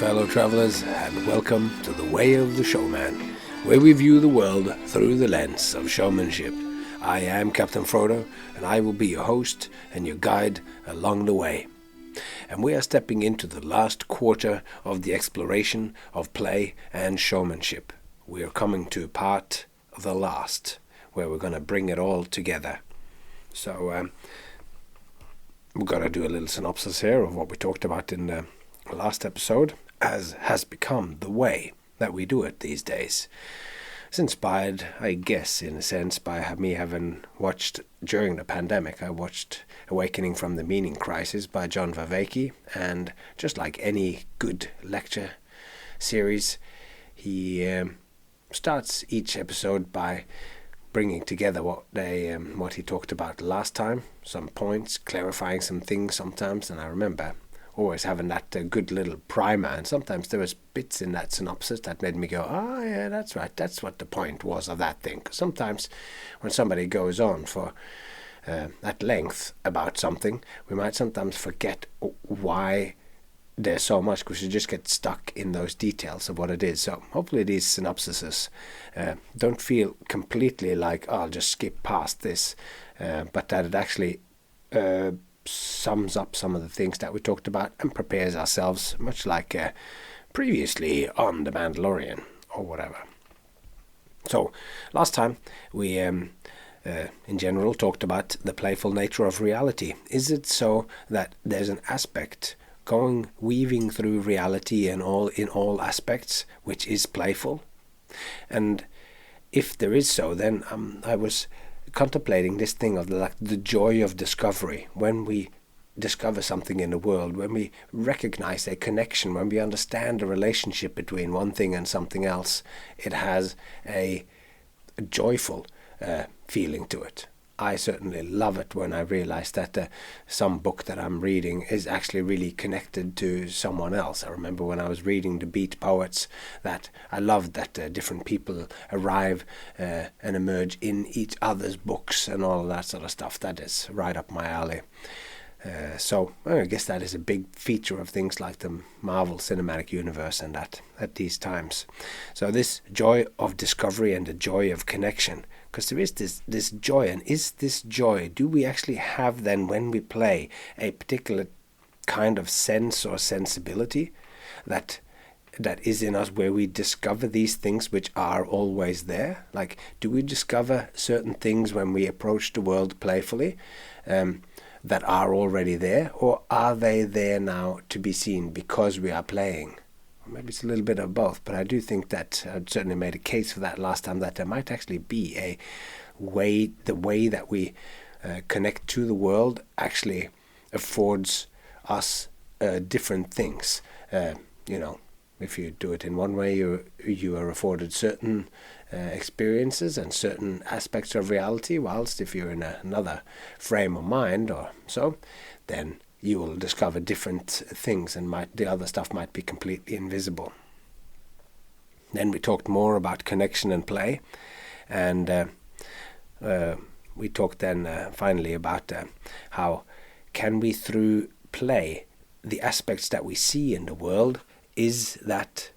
fellow travelers, and welcome to The Way of the Showman, where we view the world through the lens of showmanship. I am Captain Frodo, and I will be your host and your guide along the way. And we are stepping into the last quarter of the exploration of play and showmanship. We are coming to part the last, where we're going to bring it all together. So we're going to do a little synopsis here of what we talked about in the last episode, as has become the way that we do it these days. It's inspired, I guess, in a sense, by me having watched, during the pandemic, I watched Awakening from the Meaning Crisis by John Vervaeke, and just like any good lecture series, he starts each episode by bringing together what he talked about last time, some points, clarifying some things sometimes, and I remember always having that good little primer, and sometimes there was bits in that synopsis that made me go, yeah, that's right, that's what the point was of that thing. 'Cause sometimes when somebody goes on for at length about something, we might sometimes forget why there's so much, because you just get stuck in those details of what it is. So hopefully these synopsises don't feel completely like, I'll just skip past this, but that it actually sums up some of the things that we talked about and prepares ourselves, much like previously on The Mandalorian or whatever. So last time we in general talked about the playful nature of reality. Is it so that there's an aspect weaving through reality in all aspects which is playful? And if there is so, then I was contemplating this thing of the joy of discovery. When we discover something in the world, when we recognize a connection, when we understand the relationship between one thing and something else, it has a joyful feeling to it. I certainly love it when I realize that some book that I'm reading is actually really connected to someone else. I remember when I was reading The Beat Poets that I loved that different people arrive and emerge in each other's books and all of that sort of stuff. That is right up my alley. So I guess that is a big feature of things like the Marvel Cinematic Universe and that at these times. So this joy of discovery and the joy of connection, because there is this joy, and is this joy, do we actually have then when we play a particular kind of sense or sensibility that is in us, where we discover these things which are always there? Like, do we discover certain things when we approach the world playfully that are already there, or are they there now to be seen because we are playing? Maybe it's a little bit of both, but I do think that I certainly made a case for that last time, that there might actually be the way that we connect to the world actually affords us different things. If you do it in one way, you are afforded certain experiences and certain aspects of reality, whilst if you're in another frame of mind or so, then you will discover different things, and the other stuff might be completely invisible. Then we talked more about connection and play, and we talked then finally about how can we, through play, the aspects that we see in the world, is that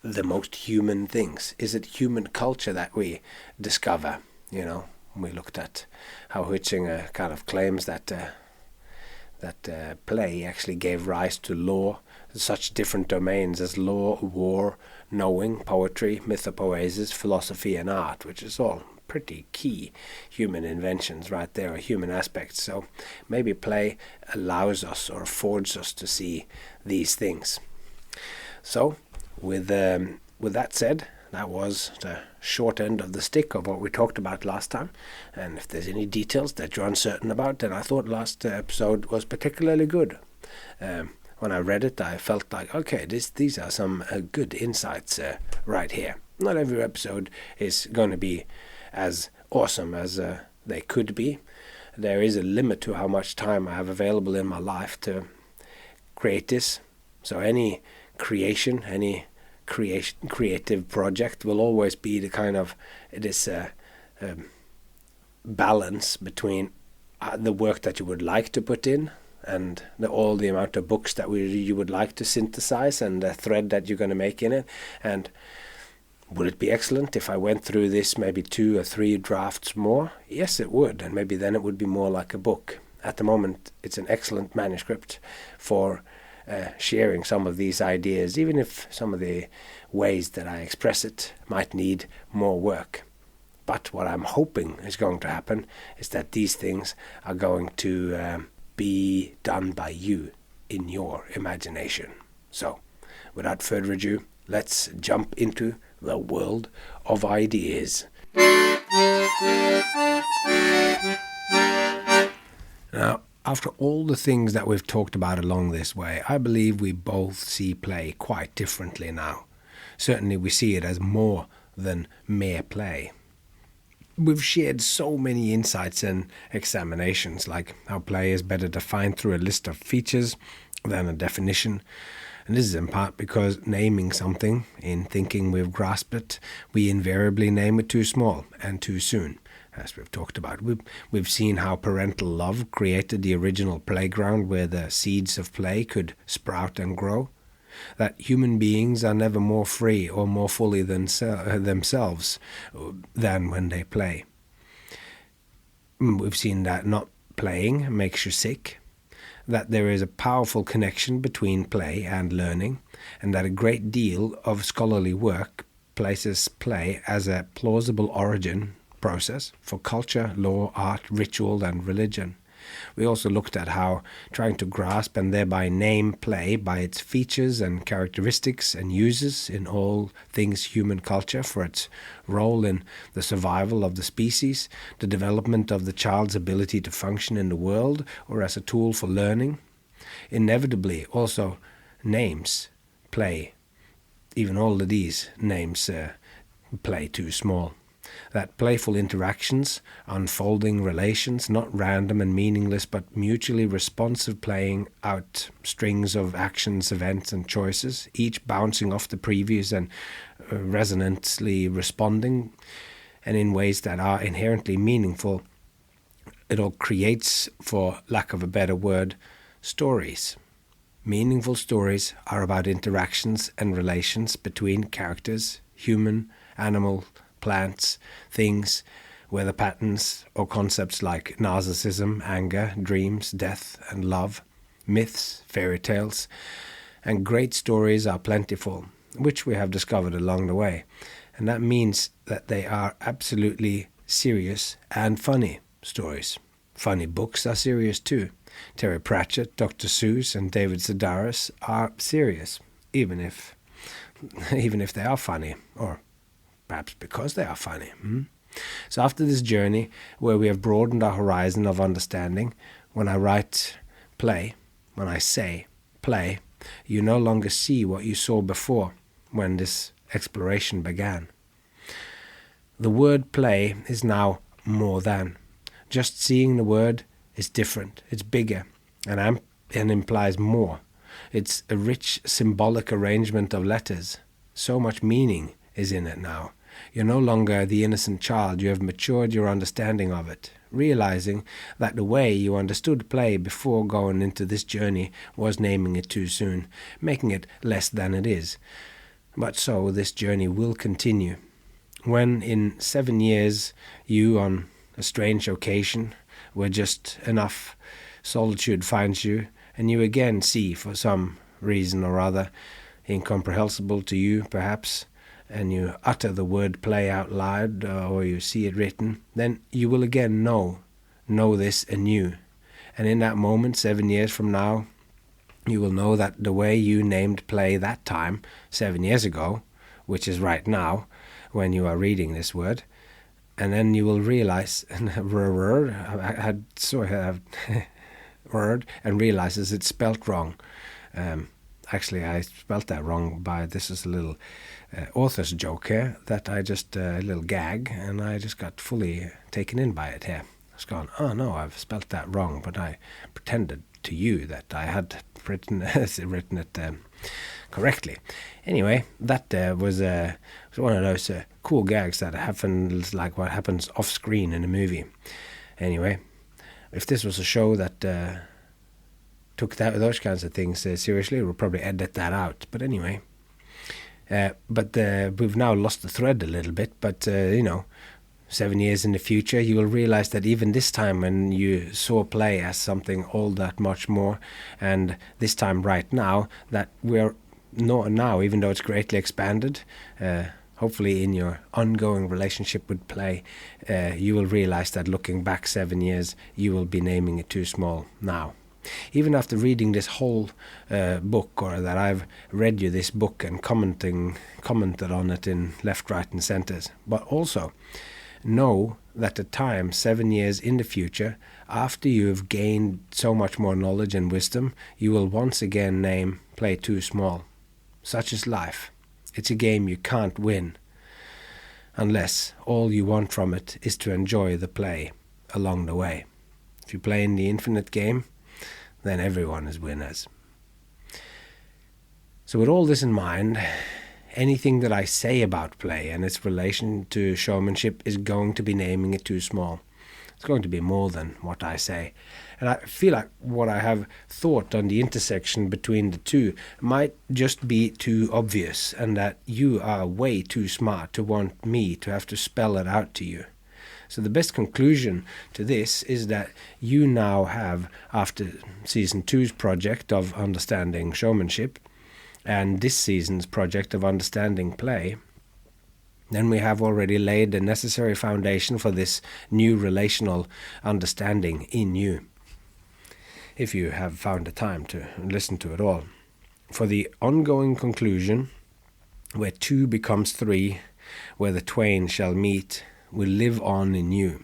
the most human things? Is it human culture that we discover? We looked at how Huitzinger kind of claims that play actually gave rise to law, such different domains as law, war, knowing, poetry, mythopoesis, philosophy, and art, which is all pretty key human inventions right there, or human aspects. So maybe play allows us or affords us to see these things. So with that said, that was the short end of the stick of what we talked about last time. And if there's any details that you're uncertain about, then I thought last episode was particularly good. When I read it, I felt like, okay, these are some good insights right here. Not every episode is going to be as awesome as they could be. There is a limit to how much time I have available in my life to create this. So any creation, any creative project will always be the kind of this balance between the work that you would like to put in and all the amount of books that you would like to synthesize and the thread that you're going to make in it. And would it be excellent if I went through this maybe 2 or 3 drafts more? Yes, it would, and maybe then it would be more like a book. At the moment, it's an excellent manuscript for sharing some of these ideas, even if some of the ways that I express it might need more work. But what I'm hoping is going to happen is that these things are going to be done by you in your imagination. So, without further ado, let's jump into the world of ideas. Now, after all the things that we've talked about along this way, I believe we both see play quite differently now. Certainly we see it as more than mere play. We've shared so many insights and examinations, like how play is better defined through a list of features than a definition. And this is in part because naming something, in thinking we've grasped it, we invariably name it too small and too soon. As we've talked about, we've seen how parental love created the original playground where the seeds of play could sprout and grow. That human beings are never more free or more fully themselves than when they play. We've seen that not playing makes you sick, that there is a powerful connection between play and learning, and that a great deal of scholarly work places play as a plausible origin process for culture, law, art, ritual, and religion. We also looked at how trying to grasp and thereby name play by its features and characteristics and uses in all things human culture for its role in the survival of the species, the development of the child's ability to function in the world, or as a tool for learning, inevitably also names play. Even all of these names play too small. That playful interactions, unfolding relations, not random and meaningless, but mutually responsive playing out strings of actions, events, and choices, each bouncing off the previous and resonantly responding, and in ways that are inherently meaningful. It all creates, for lack of a better word, stories. Meaningful stories are about interactions and relations between characters, human, animal, plants, things, whether patterns or concepts like narcissism, anger, dreams, death, and love, myths, fairy tales, and great stories are plentiful, which we have discovered along the way. And that means that they are absolutely serious and funny stories. Funny books are serious too. Terry Pratchett, Dr. Seuss, and David Sedaris are serious, even if they are funny, or perhaps because they are funny. So after this journey, where we have broadened our horizon of understanding, when I write play, when I say play, you no longer see what you saw before when this exploration began. The word play is now more than. Just seeing the word is different, it's bigger, and implies more. It's a rich symbolic arrangement of letters. So much meaning is in it now. You're no longer the innocent child, you have matured your understanding of it, realizing that the way you understood play before going into this journey was naming it too soon, making it less than it is. But so this journey will continue. When in 7 years you, on a strange occasion, where just enough solitude finds you, and you again see, for some reason or other, incomprehensible to you perhaps, and you utter the word play out loud, or you see it written, then you will again know this anew. And in that moment, 7 years from now, you will know that the way you named play that time, 7 years ago, which is right now, when you are reading this word, and then you will realize, word, and realizes it's spelt wrong. Actually, I spelt that wrong this is a little author's joke here, that I just, a little gag, and I just got fully taken in by it here. I was going, oh no, I've spelt that wrong, but I pretended to you that I had written it correctly. Anyway, that was one of those cool gags that happens, like what happens off screen in a movie. Anyway, if this was a show that took those kinds of things seriously, we'll probably edit that out. But anyway, we've now lost the thread a little bit. But 7 years in the future, you will realize that even this time when you saw play as something all that much more, and this time right now, that we're not now, even though it's greatly expanded, hopefully in your ongoing relationship with play, you will realize that looking back 7 years, you will be naming it too small now. Even after reading this whole book, or that I've read you this book and commented on it in left, right and centers, but also know that the time 7 years in the future, after you have gained so much more knowledge and wisdom, you will once again name play too small. Such is life. It's a game you can't win, unless all you want from it is to enjoy the play along the way. If you play in the infinite game, then everyone is winners. So with all this in mind, anything that I say about play and its relation to showmanship is going to be naming it too small. It's going to be more than what I say. And I feel like what I have thought on the intersection between the two might just be too obvious, and that you are way too smart to want me to have to spell it out to you. So the best conclusion to this is that you now have, after Season 2's project of understanding showmanship, and this season's project of understanding play, then we have already laid the necessary foundation for this new relational understanding in you, if you have found the time to listen to it all. For the ongoing conclusion, where two becomes three, where the twain shall meet, will live on in you.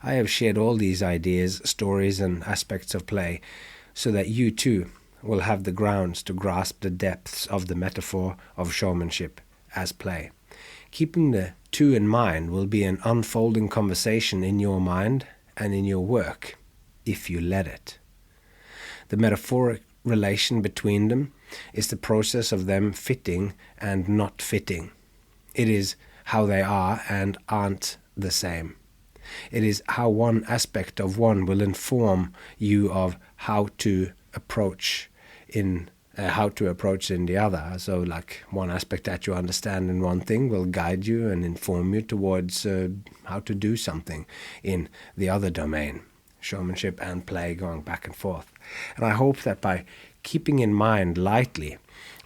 I have shared all these ideas, stories and aspects of play, so that you too will have the grounds to grasp the depths of the metaphor of showmanship as play. Keeping the two in mind will be an unfolding conversation in your mind and in your work, if you let it. The metaphoric relation between them is the process of them fitting and not fitting. It is how they are and aren't the same. It is how one aspect of one will inform you of how to approach in the other. So like one aspect that you understand in one thing will guide you and inform you towards how to do something in the other domain. Showmanship and play going back and forth. And I hope that by keeping in mind lightly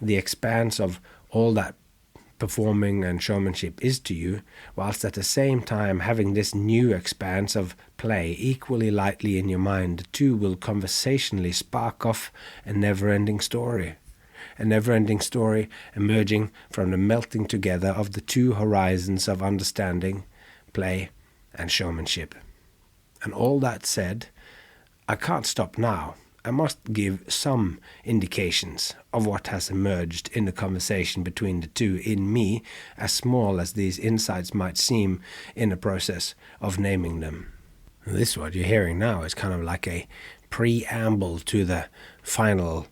the expanse of all that performing and showmanship is to you, whilst at the same time having this new expanse of play equally lightly in your mind, the two will conversationally spark off a never-ending story. A never-ending story emerging from the melting together of the two horizons of understanding, play and showmanship. And all that said, I can't stop now. I must give some indications of what has emerged in the conversation between the two in me, as small as these insights might seem in the process of naming them. This, what you're hearing now, is kind of like a preamble to the final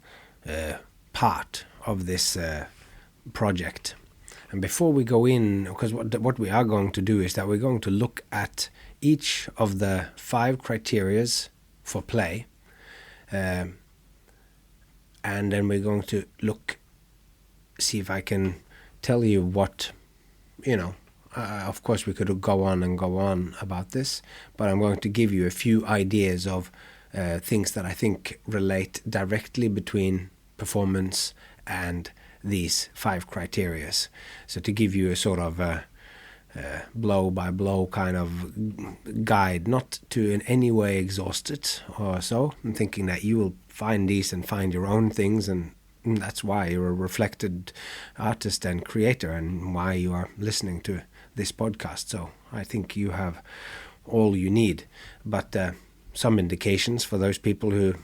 part of this project. And before we go in, because what we are going to do is that we're going to look at each of the 5 criterias for play, and then we're going to see if I can tell you what, of course we could go on about this, but I'm going to give you a few ideas of things that I think relate directly between performance and these 5 criterias. So to give you a sort of blow-by-blow kind of guide, not to in any way exhaust it or so. I'm thinking that you will find these and find your own things, and that's why you're a reflected artist and creator, and why you are listening to this podcast. So I think you have all you need, but some indications for those people who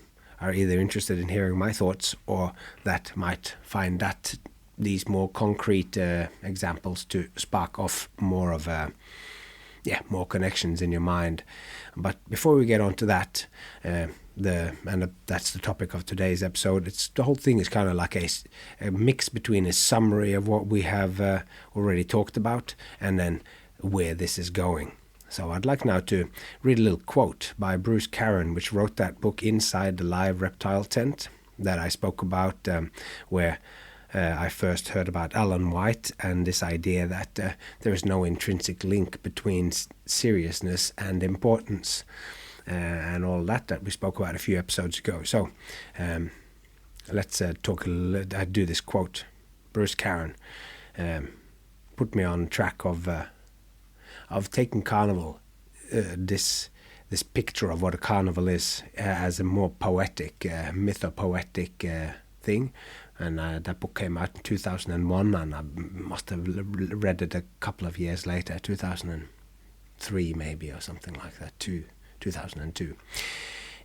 are either interested in hearing my thoughts or that might find that these more concrete examples to spark off more of more connections in your mind. But before we get on to that, that's the topic of today's episode. The whole thing is kind of like a mix between a summary of what we have already talked about and then where this is going. So I'd like now to read a little quote by Bruce Caron, which wrote that book Inside the Live Reptile Tent that I spoke about, where I first heard about Alan White and this idea that there is no intrinsic link between seriousness and importance, and all that we spoke about a few episodes ago. So let's talk a little. I do this quote. Bruce Caron put me on track of taking Carnival, this picture of what a carnival is, as a more poetic, mythopoetic thing. And that book came out in 2001, and I must have read it a couple of years later, 2003 maybe, or something like that, 2002.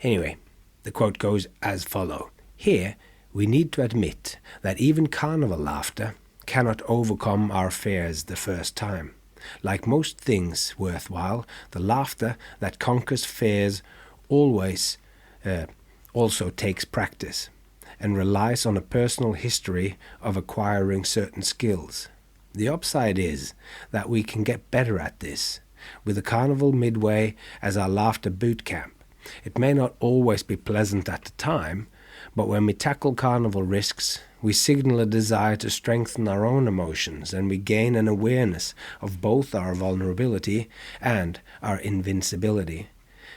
Anyway, the quote goes as follows. Here, we need to admit that even carnival laughter cannot overcome our fears the first time. Like most things worthwhile, the laughter that conquers fears always also takes practice and relies on a personal history of acquiring certain skills. The upside is that we can get better at this, with the carnival midway as our laughter boot camp. It may not always be pleasant at the time, but when we tackle carnival risks, we signal a desire to strengthen our own emotions, and we gain an awareness of both our vulnerability and our invincibility.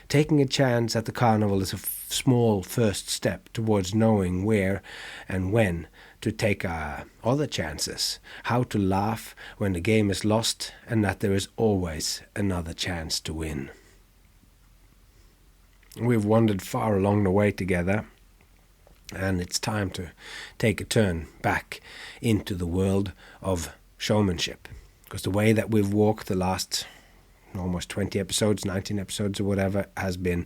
Taking a chance at the carnival is a small first step towards knowing where and when to take other chances, how to laugh when the game is lost, and that there is always another chance to win. We've wandered far along the way together, and it's time to take a turn back into the world of showmanship. Because the way that we've walked the last almost 20 episodes, 19 episodes or whatever, has been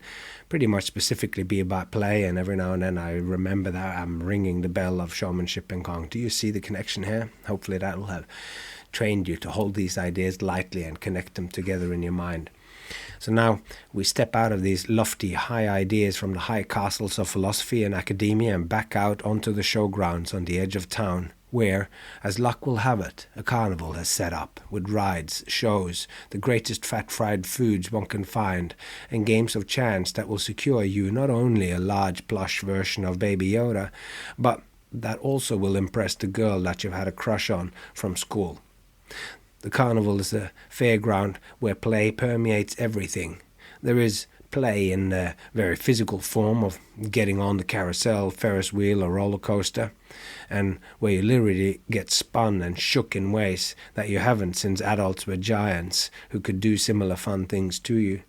pretty much specifically be about play, and every now and then I remember that I'm ringing the bell of showmanship and going, do you see the connection here? Hopefully that will have trained you to hold these ideas lightly and connect them together in your mind. So now we step out of these lofty, high ideas from the high castles of philosophy and academia and back out onto the showgrounds on the edge of town, where, as luck will have it, a carnival has set up, with rides, shows, the greatest fat-fried foods one can find, and games of chance that will secure you not only a large plush version of Baby Yoda, but that also will impress the girl that you've had a crush on from school. The carnival is a fairground where play permeates everything. There is play in the very physical form of getting on the carousel, Ferris wheel or roller coaster, and where you literally get spun and shook in ways that you haven't since adults were giants who could do similar fun things to you.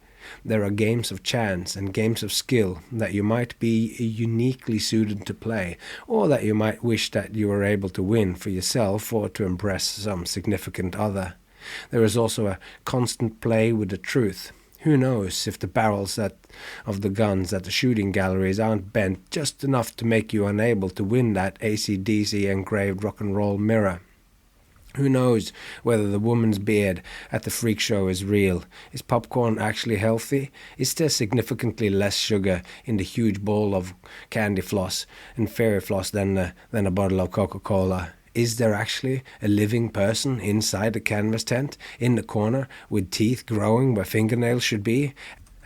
There are games of chance and games of skill that you might be uniquely suited to play, or that you might wish that you were able to win for yourself or to impress some significant other. There is also a constant play with the truth. Who knows if the barrels of the guns at the shooting galleries aren't bent just enough to make you unable to win that AC/DC engraved rock and roll mirror? Who knows whether the woman's beard at the freak show is real? Is popcorn actually healthy? Is there significantly less sugar in the huge bowl of candy floss and fairy floss than a bottle of Coca-Cola? Is there actually a living person inside the canvas tent in the corner with teeth growing where fingernails should be?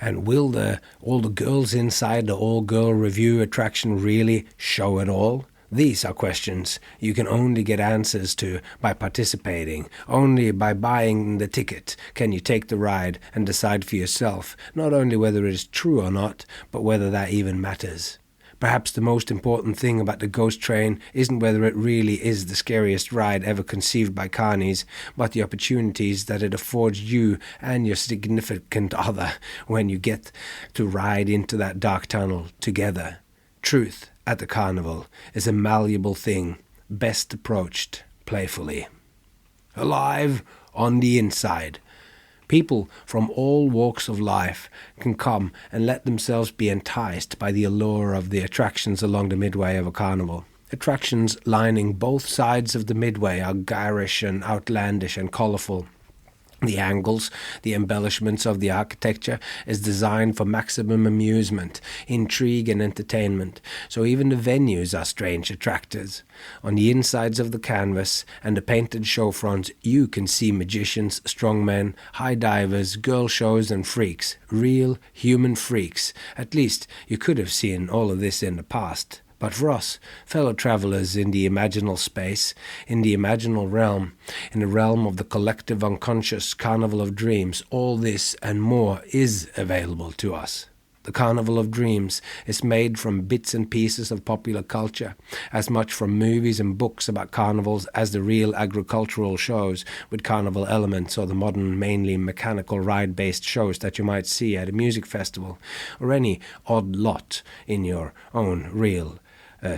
And will all the girls inside the all-girl review attraction really show it all? These are questions you can only get answers to by participating. Only by buying the ticket can you take the ride and decide for yourself not only whether it is true or not, but whether that even matters. Perhaps the most important thing about the ghost train isn't whether it really is the scariest ride ever conceived by carnies, but the opportunities that it affords you and your significant other when you get to ride into that dark tunnel together. Truth at the carnival is a malleable thing, best approached playfully. Alive on the inside. People from all walks of life can come and let themselves be enticed by the allure of the attractions along the midway of a carnival. Attractions lining both sides of the midway are garish and outlandish and colourful. The angles, the embellishments of the architecture is designed for maximum amusement, intrigue and entertainment, so even the venues are strange attractors. On the insides of the canvas and the painted show fronts you can see magicians, strongmen, high divers, girl shows and freaks, real human freaks. At least you could have seen all of this in the past. But for us, fellow travelers in the imaginal space, in the imaginal realm, in the realm of the collective unconscious carnival of dreams, all this and more is available to us. The Carnival of Dreams is made from bits and pieces of popular culture, as much from movies and books about carnivals as the real agricultural shows with carnival elements or the modern, mainly mechanical ride-based shows that you might see at a music festival, or any odd lot in your own real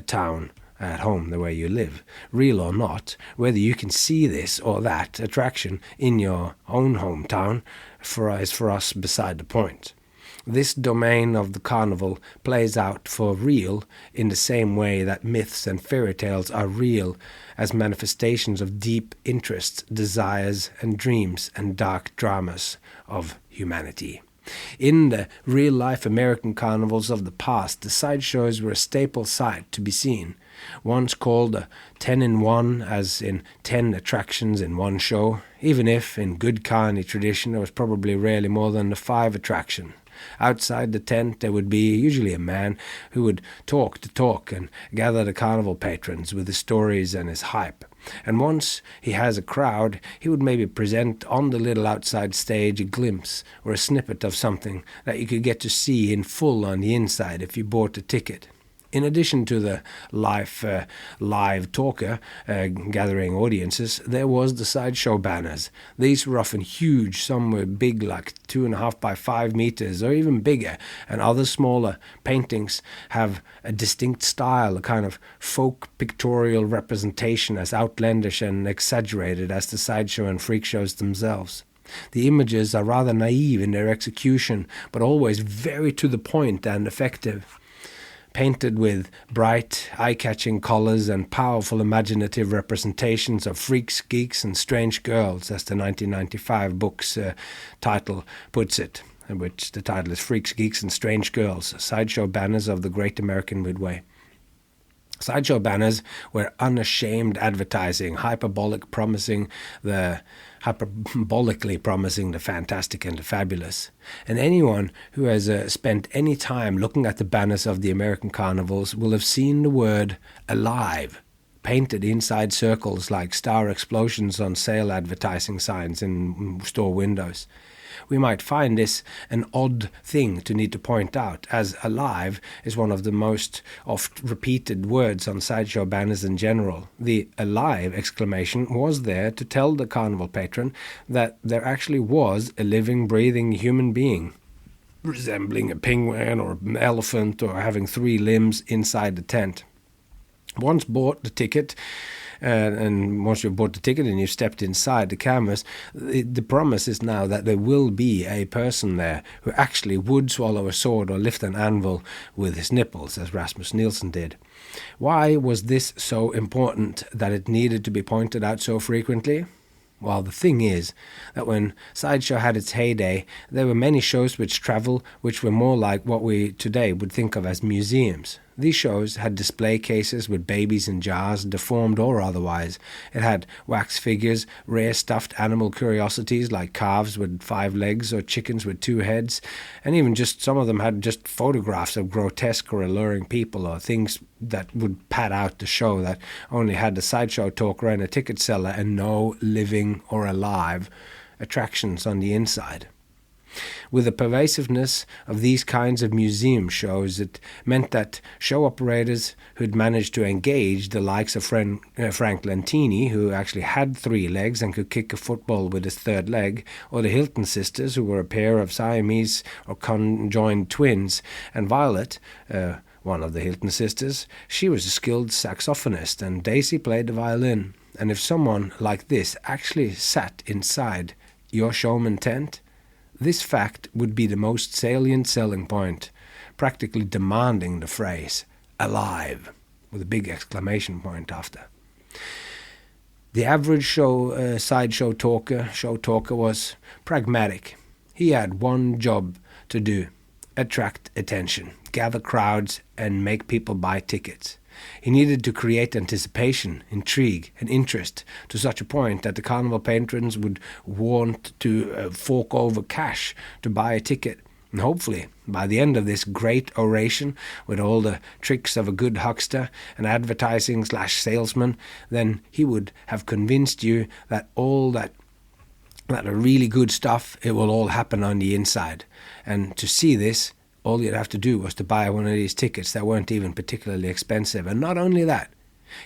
town at home, the way you live. Real or not, whether you can see this or that attraction in your own hometown is for us beside the point. This domain of the carnival plays out for real in the same way that myths and fairy tales are real as manifestations of deep interests, desires and dreams and dark dramas of humanity. In the real-life American carnivals of the past, the sideshows were a staple sight to be seen. Once called a 10-in-1, as in 10 attractions in one show, even if, in good carny tradition, there was probably rarely more than a 5 attraction. Outside the tent there would be usually a man who would talk the talk and gather the carnival patrons with his stories and his hype. And once he has a crowd, he would maybe present on the little outside stage a glimpse or a snippet of something that you could get to see in full on the inside if you bought a ticket. In addition to the live talker gathering audiences, there was the sideshow banners. These were often huge. Some were big, like 2.5 by 5 meters, or even bigger, and other smaller paintings have a distinct style, a kind of folk pictorial representation, as outlandish and exaggerated as the sideshow and freak shows themselves. The images are rather naive in their execution, but always very to the point and effective. Painted with bright, eye-catching colors and powerful imaginative representations of freaks, geeks, and strange girls, as the 1995 book's title puts it, which the title is Freaks, Geeks, and Strange Girls, Sideshow Banners of the Great American Midway. Sideshow banners were unashamed advertising, hyperbolically promising the fantastic and the fabulous. And anyone who has spent any time looking at the banners of the American carnivals will have seen the word alive painted inside circles like star explosions on sale advertising signs in store windows. We might find this an odd thing to need to point out, as alive is one of the most oft-repeated words on sideshow banners in general. The alive exclamation was there to tell the carnival patron that there actually was a living, breathing human being, resembling a penguin or an elephant or having 3 limbs inside the tent. Once bought the ticket, and once you've bought the ticket and you've stepped inside the canvas, the promise is now that there will be a person there who actually would swallow a sword or lift an anvil with his nipples, as Rasmus Nielsen did. Why was this so important that it needed to be pointed out so frequently? Well, the thing is that when sideshow had its heyday, there were many shows which were more like what we today would think of as museums. These shows had display cases with babies in jars, deformed or otherwise. It had wax figures, rare stuffed animal curiosities like calves with 5 legs or chickens with 2 heads, and even just some of them had just photographs of grotesque or alluring people or things that would pad out the show that only had the sideshow talker and a ticket seller and no living or alive attractions on the inside. With the pervasiveness of these kinds of museum shows, it meant that show operators who'd managed to engage the likes of Frank Lentini, who actually had 3 legs and could kick a football with his 3rd leg, or the Hilton sisters, who were a pair of Siamese or conjoined twins, and Violet, one of the Hilton sisters, she was a skilled saxophonist, and Daisy played the violin. And if someone like this actually sat inside your showman tent, this fact would be the most salient selling point, practically demanding the phrase, alive, with a big exclamation point after. The average sideshow show talker was pragmatic. He had one job to do: attract attention, gather crowds, and make people buy tickets. He needed to create anticipation, intrigue, and interest to such a point that the carnival patrons would want to fork over cash to buy a ticket. And hopefully, by the end of this great oration, with all the tricks of a good huckster and advertising/salesman, then he would have convinced you that all that really good stuff, it will all happen on the inside. And to see this, all you'd have to do was to buy one of these tickets that weren't even particularly expensive. And not only that,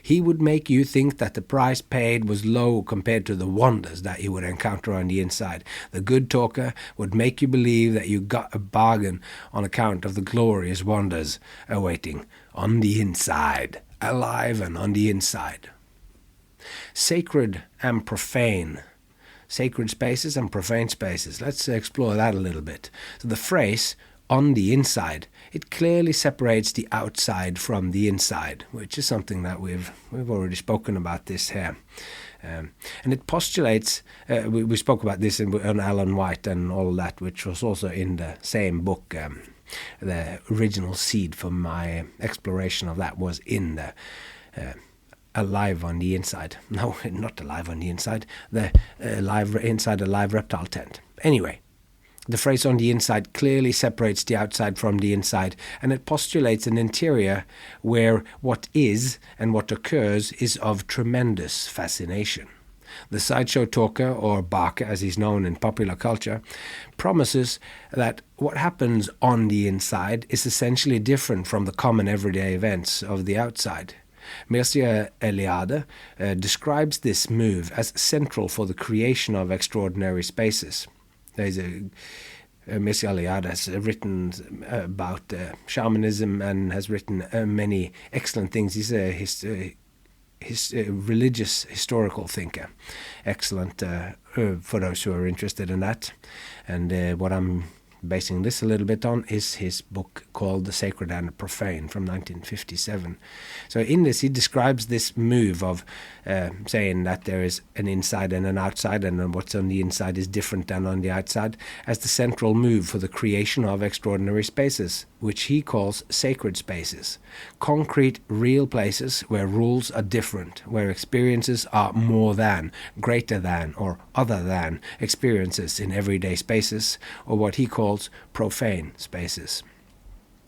he would make you think that the price paid was low compared to the wonders that you would encounter on the inside. The good talker would make you believe that you got a bargain on account of the glorious wonders awaiting on the inside, alive and on the inside. Sacred and profane. Sacred spaces and profane spaces. Let's explore that a little bit. So the phrase on the inside, it clearly separates the outside from the inside, which is something that we've already spoken about this here. And it postulates, we spoke about this on Alan White and all that, which was also in the same book. The original seed for my exploration of that was in the Alive on the Inside. No, not Alive on the Inside. The inside a live reptile tent. Anyway, the phrase on the inside clearly separates the outside from the inside, and it postulates an interior where what is and what occurs is of tremendous fascination. The sideshow talker, or barker as he's known in popular culture, promises that what happens on the inside is essentially different from the common everyday events of the outside. Mircea Eliade describes this move as central for the creation of extraordinary spaces. There's Mircea Eliade has written about shamanism and has written many excellent things. He's a religious historical thinker. Excellent for those who are interested in that. And what I'm basing this a little bit on is his book called The Sacred and the Profane from 1957. So in this he describes this move of saying that there is an inside and an outside, and what's on the inside is different than on the outside, as the central move for the creation of extraordinary spaces, which he calls sacred spaces. Concrete, real places where rules are different, where experiences are more than, greater than, or other than experiences in everyday spaces, or what he calls profane spaces.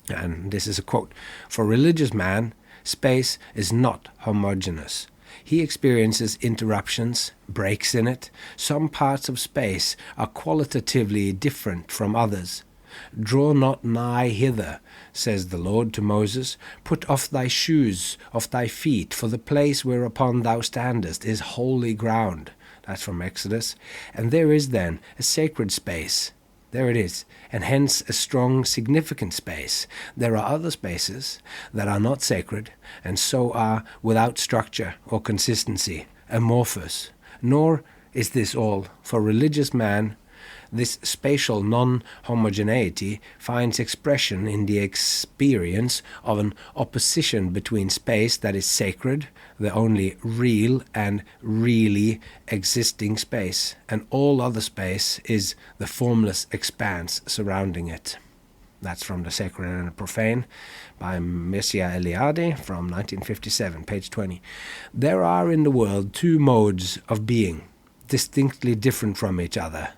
And this is a quote: "For religious man, space is not homogeneous. He experiences interruptions, breaks in it. Some parts of space are qualitatively different from others. Draw not nigh hither, says the Lord to Moses. Put off thy shoes off thy feet, for the place whereupon thou standest is holy ground." That's from Exodus. And there is then a sacred space. There it is, and hence a strong, significant space. There are other spaces that are not sacred, and so are without structure or consistency, amorphous. Nor is this all. For religious man, this spatial non-homogeneity finds expression in the experience of an opposition between space that is sacred, the only real and really existing space, and all other space is the formless expanse surrounding it. That's from The Sacred and the Profane by Mircea Eliade from 1957, page 20. There are in the world two modes of being, distinctly different from each other,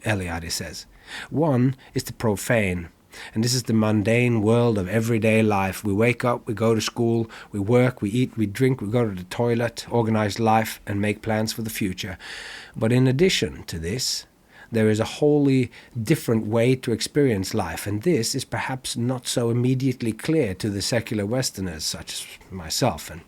Eliade says. One is the profane, and this is the mundane world of everyday life. We wake up, we go to school, we work, we eat, we drink, we go to the toilet, organize life, and make plans for the future. But in addition to this, there is a wholly different way to experience life, and this is perhaps not so immediately clear to the secular Westerners, such as myself and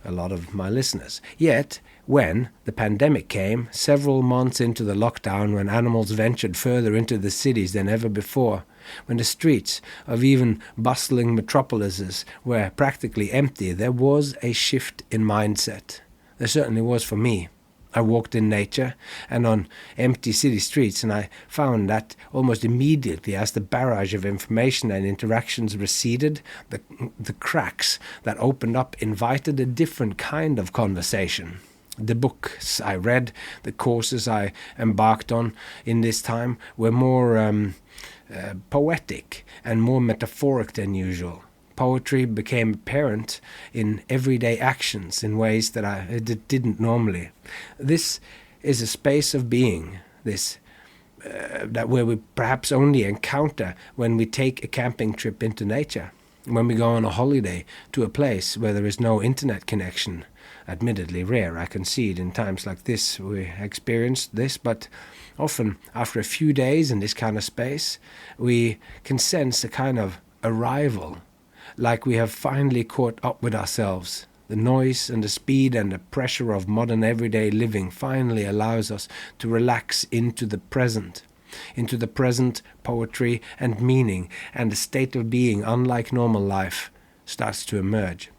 a lot of my listeners. Yet, when the pandemic came, several months into the lockdown, when animals ventured further into the cities than ever before, when the streets of even bustling metropolises were practically empty, there was a shift in mindset. There certainly was for me. I walked in nature and on empty city streets, and I found that almost immediately, as the barrage of information and interactions receded, the cracks that opened up invited a different kind of conversation. The books I read, the courses I embarked on in this time were more poetic and more metaphoric than usual. Poetry became apparent in everyday actions in ways that I didn't normally. This is a space of being, that where we perhaps only encounter when we take a camping trip into nature, when we go on a holiday to a place where there is no internet connection. Admittedly rare, I concede, in times like this we experience this, but often after a few days in this kind of space, we can sense a kind of arrival, like we have finally caught up with ourselves. The noise and the speed and the pressure of modern everyday living finally allows us to relax into the present. Into the present, poetry and meaning and a state of being unlike normal life starts to emerge.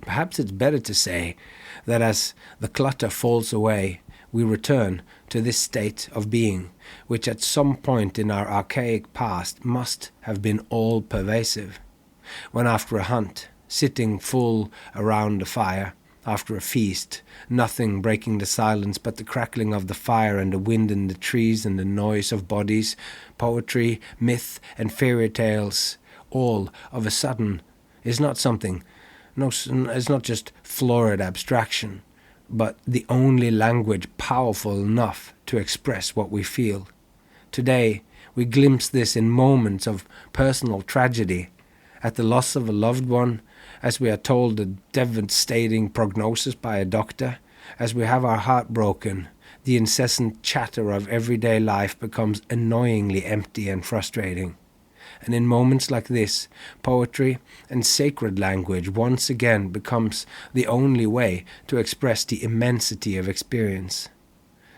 Perhaps it's better to say that as the clutter falls away, we return to this state of being, which at some point in our archaic past must have been all-pervasive. When after a hunt, sitting full around the fire, after a feast, nothing breaking the silence but the crackling of the fire and the wind in the trees and the noise of bodies, poetry, myth, and fairy tales, all of a sudden is not something. No, it's not just florid abstraction, but the only language powerful enough to express what we feel. Today, we glimpse this in moments of personal tragedy, at the loss of a loved one, as we are told a devastating prognosis by a doctor, as we have our heart broken. The incessant chatter of everyday life becomes annoyingly empty and frustrating. And in moments like this, poetry and sacred language once again becomes the only way to express the immensity of experience.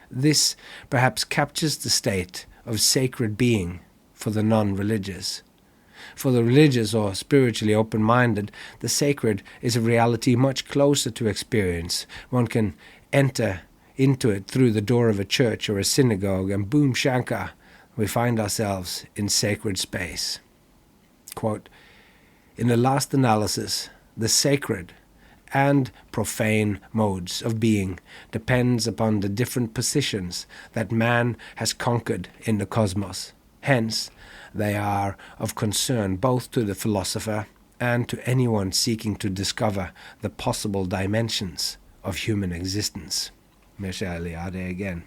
This perhaps captures the state of sacred being for the non-religious. For the religious or spiritually open-minded, the sacred is a reality much closer to experience. One can enter into it through the door of a church or a synagogue, and boom shankar, we find ourselves in sacred space. Quote, in the last analysis, the sacred and profane modes of being depends upon the different positions that man has conquered in the cosmos. Hence, they are of concern both to the philosopher and to anyone seeking to discover the possible dimensions of human existence. Again.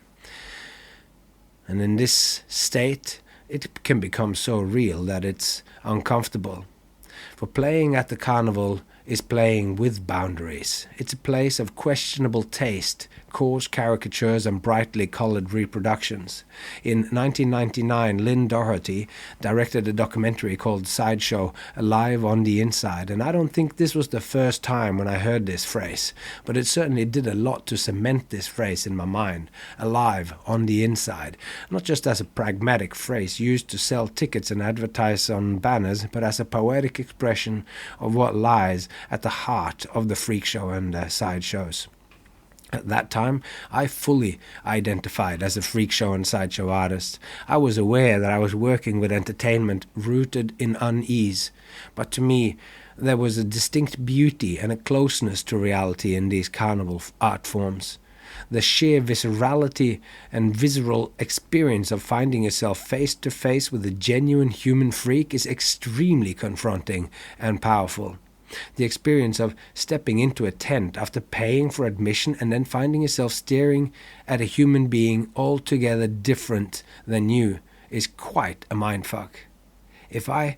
And in this state, it can become so real that it's uncomfortable. For playing at the carnival is playing with boundaries. It's a place of questionable taste, coarse caricatures and brightly colored reproductions. In 1999, Lynn Doherty directed a documentary called Sideshow, Alive on the Inside, and I don't think this was the first time when I heard this phrase, but it certainly did a lot to cement this phrase in my mind, alive on the inside, not just as a pragmatic phrase used to sell tickets and advertise on banners, but as a poetic expression of what lies at the heart of the freak show and sideshows. At that time, I fully identified as a freak show and sideshow artist. I was aware that I was working with entertainment rooted in unease, but to me, there was a distinct beauty and a closeness to reality in these carnival art forms. The sheer viscerality and visceral experience of finding yourself face to face with a genuine human freak is extremely confronting and powerful. The experience of stepping into a tent after paying for admission and then finding yourself staring at a human being altogether different than you is quite a mindfuck. I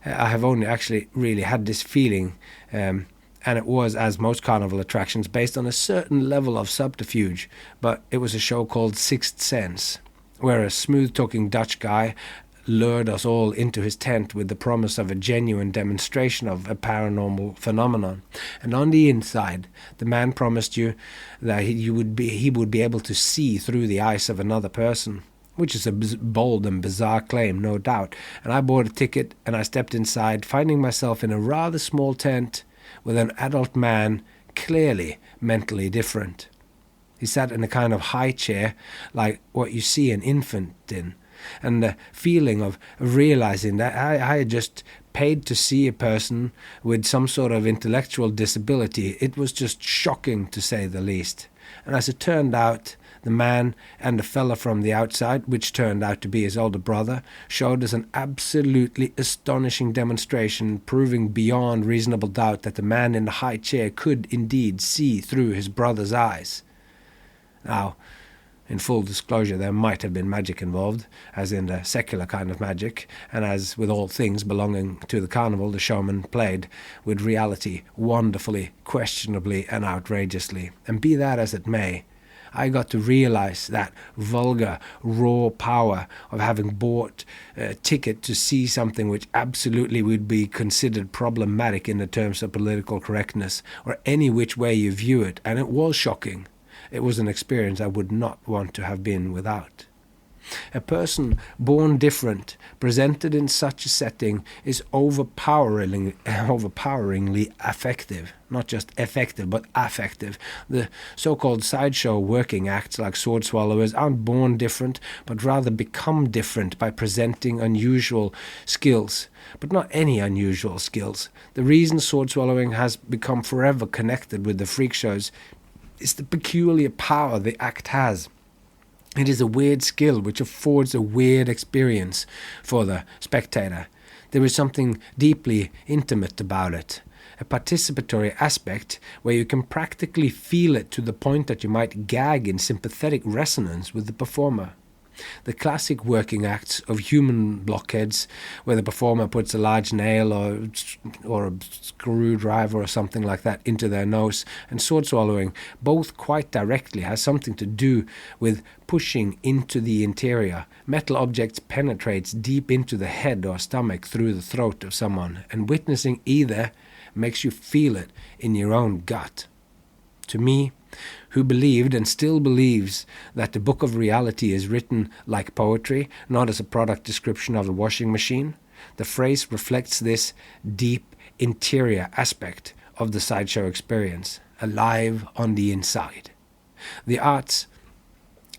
have only actually really had this feeling, and it was, as most carnival attractions, based on a certain level of subterfuge, but it was a show called Sixth Sense, where a smooth-talking Dutch guy lured us all into his tent with the promise of a genuine demonstration of a paranormal phenomenon. And on the inside, the man promised you that he would be able to see through the eyes of another person, which is a bold and bizarre claim, no doubt. And I bought a ticket and I stepped inside, finding myself in a rather small tent with an adult man clearly mentally different. He sat in a kind of high chair, like what you see an infant in. And the feeling of realizing that I had just paid to see a person with some sort of intellectual disability, it was just shocking to say the least. And as it turned out, the man and the fella from the outside, which turned out to be his older brother, showed us an absolutely astonishing demonstration, proving beyond reasonable doubt that the man in the high chair could indeed see through his brother's eyes. Now, in full disclosure, there might have been magic involved, as in the secular kind of magic, and as with all things belonging to the carnival, the showman played with reality wonderfully, questionably, and outrageously. And be that as it may, I got to realize that vulgar, raw power of having bought a ticket to see something which absolutely would be considered problematic in the terms of political correctness, or any which way you view it, and it was shocking. It was an experience I would not want to have been without. A person born different, presented in such a setting, is overpoweringly affective. Not just effective, but affective. The so-called sideshow working acts like sword swallowers aren't born different, but rather become different by presenting unusual skills. But not any unusual skills. The reason sword swallowing has become forever connected with the freak shows is the peculiar power the act has. It is a weird skill which affords a weird experience for the spectator. There is something deeply intimate about it, a participatory aspect where you can practically feel it to the point that you might gag in sympathetic resonance with the performer. The classic working acts of human blockheads, where the performer puts a large nail or a screwdriver or something like that into their nose, and sword swallowing, both quite directly, has something to do with pushing into the interior. Metal objects penetrates deep into the head or stomach through the throat of someone, and witnessing either makes you feel it in your own gut. To me, who believed and still believes that the book of reality is written like poetry, not as a product description of a washing machine, the phrase reflects this deep interior aspect of the sideshow experience, alive on the inside. The arts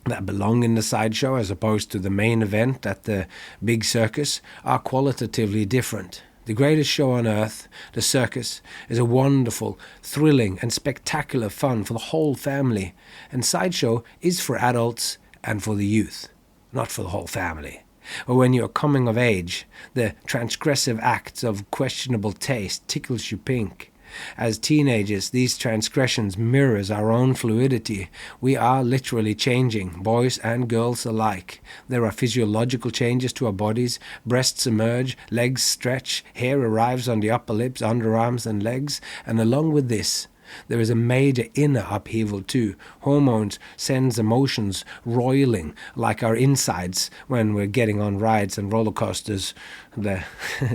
that belong in the sideshow as opposed to the main event at the big circus are qualitatively different. The greatest show on earth, the circus, is a wonderful, thrilling, and spectacular fun for the whole family, and sideshow is for adults and for the youth, not for the whole family. Or when you are coming of age, the transgressive acts of questionable taste tickles you pink. As teenagers, these transgressions mirrors our own fluidity. We are literally changing, boys and girls alike. There are physiological changes to our bodies. Breasts emerge, legs stretch, hair arrives on the upper lips, underarms and legs, and along with this, there is a major inner upheaval too. Hormones sends emotions roiling like our insides when we're getting on rides and roller coasters.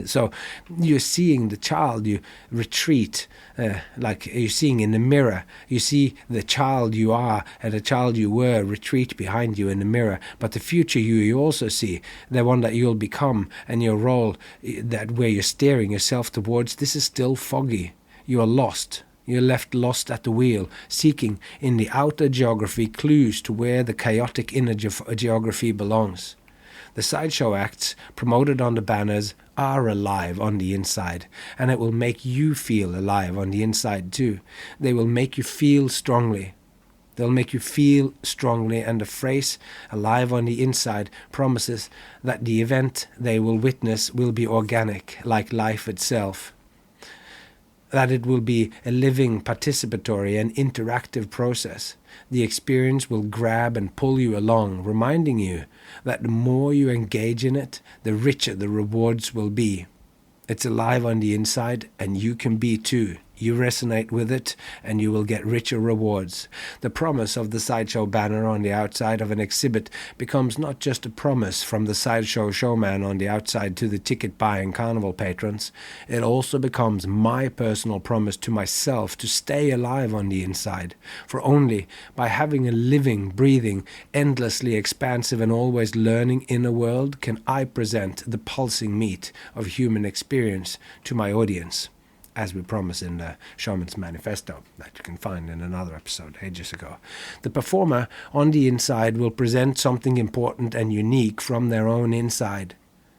So you're seeing the child, you retreat, like you're seeing in the mirror. You see the child you are and the child you were retreat behind you in the mirror. But the future you also see, the one that you'll become, and your role that where you're steering yourself towards, this is still foggy. You are lost. You're left lost at the wheel, seeking in the outer geography clues to where the chaotic inner geography belongs. The sideshow acts promoted on the banners are alive on the inside, and it will make you feel alive on the inside too. They will make you feel strongly. They'll make you feel strongly, and the phrase alive on the inside promises that the event they will witness will be organic, like life itself. That it will be a living, participatory, and interactive process. The experience will grab and pull you along, reminding you that the more you engage in it, the richer the rewards will be. It's alive on the inside, and you can be too. You resonate with it, and you will get richer rewards. The promise of the sideshow banner on the outside of an exhibit becomes not just a promise from the sideshow showman on the outside to the ticket-buying carnival patrons. It also becomes my personal promise to myself to stay alive on the inside. For only by having a living, breathing, endlessly expansive and always learning inner world can I present the pulsing meat of human experience to my audience, as we promise in the Showman's Manifesto that you can find in another episode ages ago. The performer on the inside will present something important and unique from their own inside.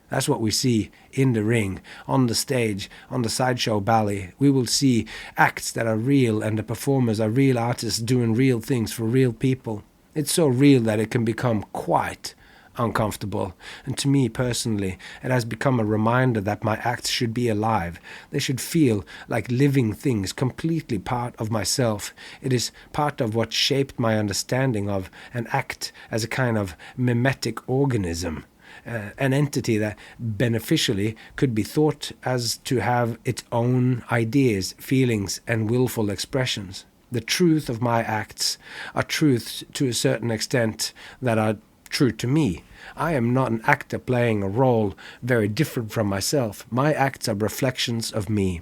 That's what we see in the ring, on the stage, on the sideshow ballet. We will see acts that are real, and the performers are real artists doing real things for real people. It's so real that it can become quite uncomfortable. And to me personally, it has become a reminder that my acts should be alive. They should feel like living things, completely part of myself. It is part of what shaped my understanding of an act as a kind of mimetic organism. An entity that beneficially could be thought as to have its own ideas, feelings, and willful expressions. The truth of my acts are truths to a certain extent that are true to me. I am not an actor playing a role very different from myself. My acts are reflections of me.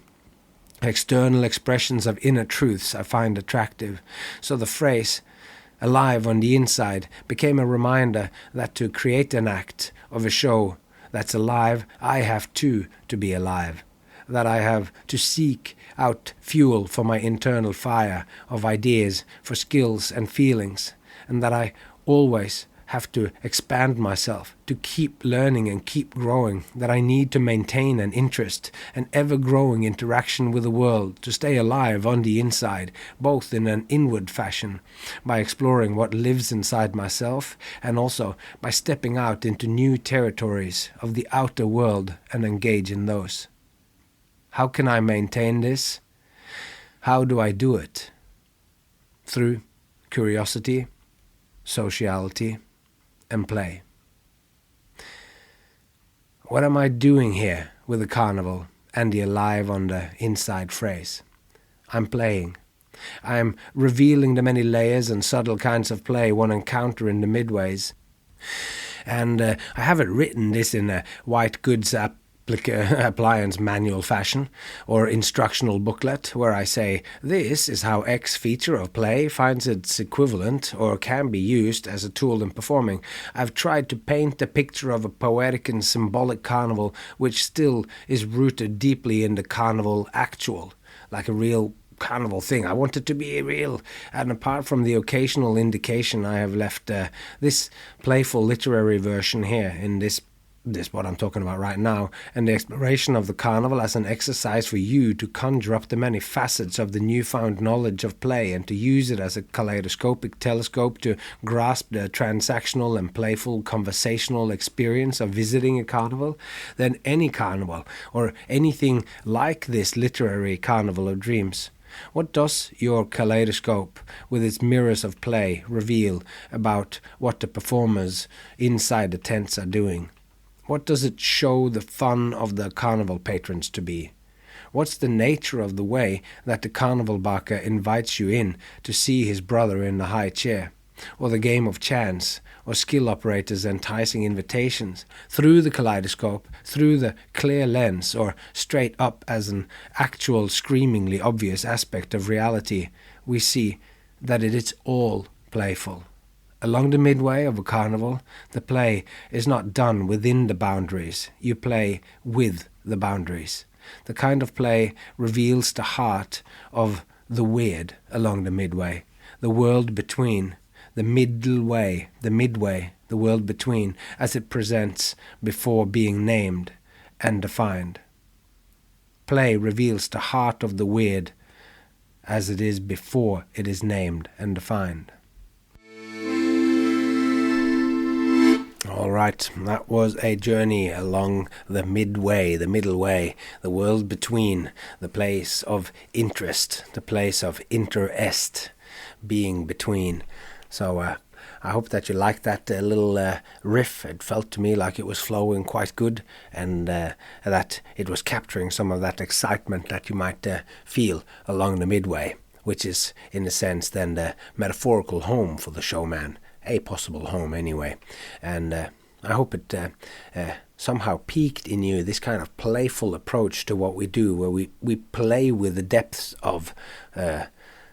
External expressions of inner truths I find attractive. So the phrase, alive on the inside, became a reminder that to create an act of a show that's alive, I have to be alive. That I have to seek out fuel for my internal fire of ideas, for skills and feelings, and that I always have to expand myself, to keep learning and keep growing, that I need to maintain an interest, an ever-growing interaction with the world, to stay alive on the inside, both in an inward fashion, by exploring what lives inside myself, and also by stepping out into new territories of the outer world and engage in those. How can I maintain this? How do I do it? Through curiosity, sociality, and play. What am I doing here with the carnival and the alive on the inside phrase? I'm playing. I'm revealing the many layers and subtle kinds of play one encounter in the midways. And I haven't written this in a white goods appliance manual fashion or instructional booklet where I say this is how X feature of play finds its equivalent or can be used as a tool in performing. I've tried to paint a picture of a poetic and symbolic carnival which still is rooted deeply in the carnival actual, like a real carnival thing. I want it to be real, and apart from the occasional indication, I have left this playful literary version here in this what I'm talking about right now, and the exploration of the carnival as an exercise for you to conjure up the many facets of the newfound knowledge of play and to use it as a kaleidoscopic telescope to grasp the transactional and playful conversational experience of visiting a carnival, then any carnival or anything like this literary carnival of dreams. What does your kaleidoscope, with its mirrors of play, reveal about what the performers inside the tents are doing? What does it show the fun of the carnival patrons to be? What's the nature of the way that the carnival barker invites you in to see his brother in the high chair? Or the game of chance, or skill operators' enticing invitations, through the kaleidoscope, through the clear lens, or straight up as an actual screamingly obvious aspect of reality, we see that it is all playful. Along the midway of a carnival, the play is not done within the boundaries. You play with the boundaries. The kind of play reveals the heart of the weird along the midway, the world between, the midway, the world between, as it presents before being named and defined. Play reveals the heart of the weird as it is before it is named and defined. All right, that was a journey along the midway, the middle way, the world between, the place of interest, the place of interest, being between. So I hope that you liked that little riff. It felt to me like it was flowing quite good, and that it was capturing some of that excitement that you might feel along the midway, which is, in a sense, then the metaphorical home for the showman. A possible home anyway, and I hope it somehow piqued in you this kind of playful approach to what we do, where we play with the depths of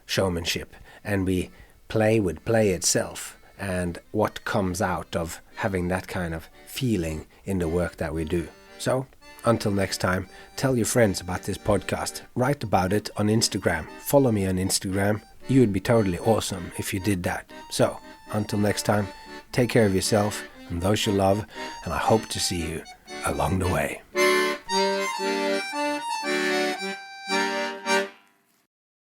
showmanship, and we play with play itself and what comes out of having that kind of feeling in the work that we do. So until next time, tell your friends about this podcast, write about it on Instagram, follow me on Instagram. You would be totally awesome if you did that. So until next time, take care of yourself and those you love, and I hope to see you along the way.